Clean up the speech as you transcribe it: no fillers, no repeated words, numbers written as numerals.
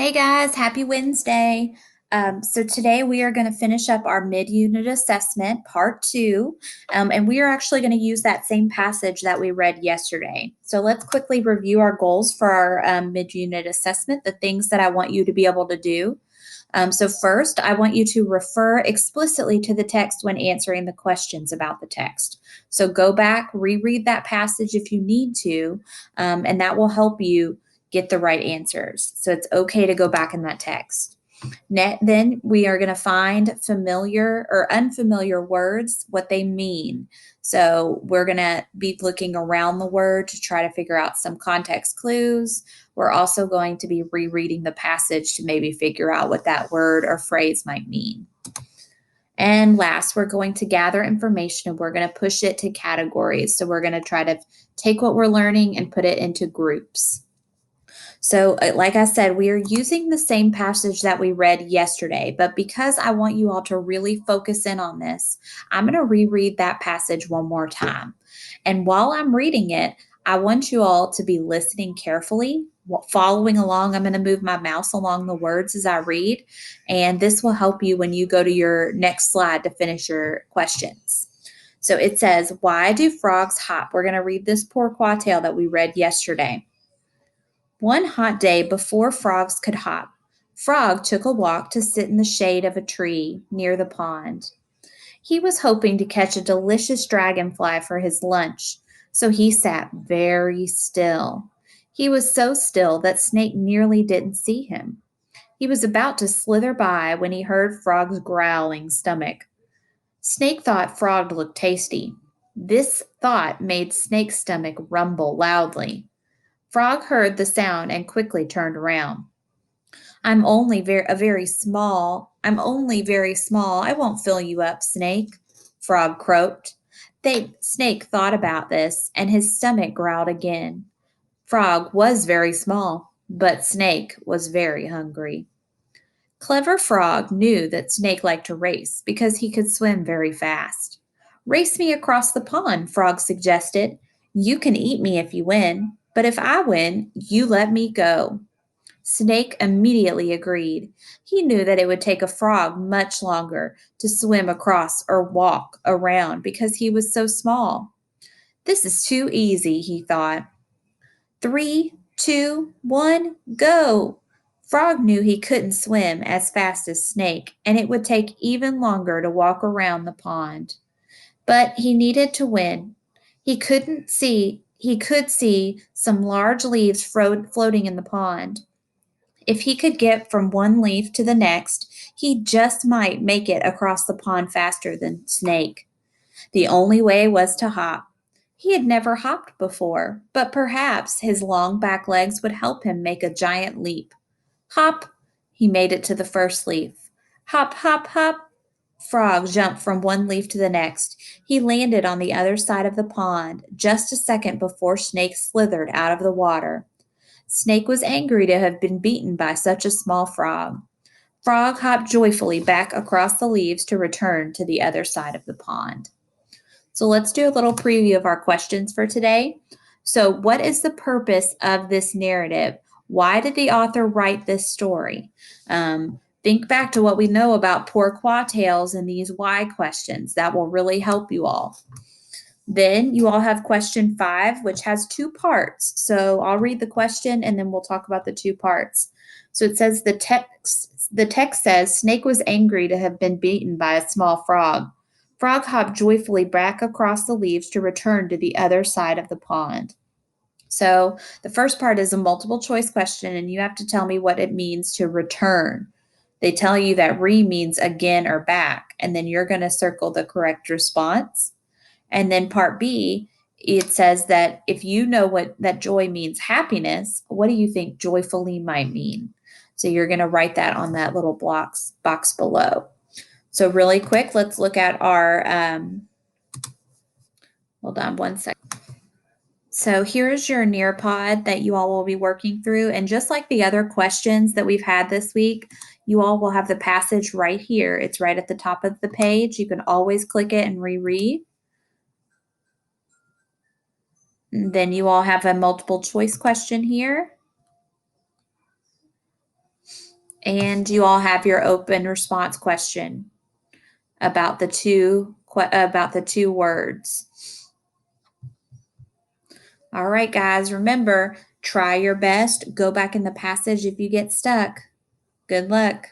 Hey guys, happy Wednesday. So today we are going to finish up our mid-unit assessment, part two, and we are actually going to use that same passage that we read yesterday. So let's quickly review our goals for our mid-unit assessment, the things that I want you to be able to do. So first, I want you to refer explicitly to the text when answering the questions about the text. So go back, reread that passage if you need to, and that will help you get the right answers. So it's okay to go back in that text. Then we are going to find familiar or unfamiliar words, what they mean. So we're going to be looking around the word to try to figure out some context clues. We're also going to be rereading the passage to maybe figure out what that word or phrase might mean. And last, we're going to gather information and we're going to push it to categories. So we're going to try to take what we're learning and put it into groups. So, like I said, we are using the same passage that we read yesterday, but because I want you all to really focus in on this, I'm going to reread that passage one more time. And while I'm reading it, I want you all to be listening carefully, following along. I'm going to move my mouse along the words as I read, and this will help you when you go to your next slide to finish your questions. So it says, "Why do frogs hop?" We're going to read this pourquoi tale that we read yesterday. One hot day before frogs could hop, Frog took a walk to sit in the shade of a tree near the pond. He was hoping to catch a delicious dragonfly for his lunch, so he sat very still. He was so still that Snake nearly didn't see him. He was about to slither by when he heard Frog's growling stomach. Snake thought Frog looked tasty. This thought made Snake's stomach rumble loudly. Frog heard the sound and quickly turned around. I'm only very small. I won't fill you up, Snake, Frog croaked. Snake thought about this, and his stomach growled again. Frog was very small, but Snake was very hungry. Clever Frog knew that Snake liked to race because he could swim very fast. Race me across the pond, Frog suggested. You can eat me if you win, but if I win, you let me go. Snake immediately agreed. He knew that it would take a frog much longer to swim across or walk around because he was so small. This is too easy, he thought. 3, 2, 1, go! Frog knew he couldn't swim as fast as Snake, and it would take even longer to walk around the pond. But he needed to win. He could see some large leaves floating in the pond. If he could get from one leaf to the next, he just might make it across the pond faster than Snake. The only way was to hop. He had never hopped before, but perhaps his long back legs would help him make a giant leap. Hop! He made it to the first leaf. Hop, hop, hop! Frog jumped from one leaf to the next. He landed on the other side of the pond just a second before Snake slithered out of the water. Snake was angry to have been beaten by such a small frog. Frog hopped joyfully back across the leaves to return to the other side of the pond. So let's do a little preview of our questions for today. So, what is the purpose of this narrative? Why did the author write this story? Think back to what we know about pourquoi tales and these why questions. That will really help you all. Then you all have question 5, which has 2 parts. So I'll read the question and then we'll talk about the 2 parts. So it says the text says Snake was angry to have been beaten by a small frog. Frog hopped joyfully back across the leaves to return to the other side of the pond. So the first part is a multiple choice question, and you have to tell me what it means to return. They tell you that means again or back, and then you're going to circle the correct response. And then part B, it says that if you know what that joy means happiness, what do you think joyfully might mean? So you're going to write that on that little box below. So really quick, let's look at our, hold on one second. So here's your Nearpod that you all will be working through. And just like the other questions that we've had this week, you all will have the passage right here. It's right at the top of the page. You can always click it and reread. And then you all have a multiple choice question here. And you all have your open response question about the two words. All right, guys, remember, try your best. Go back in the passage if you get stuck. Good luck.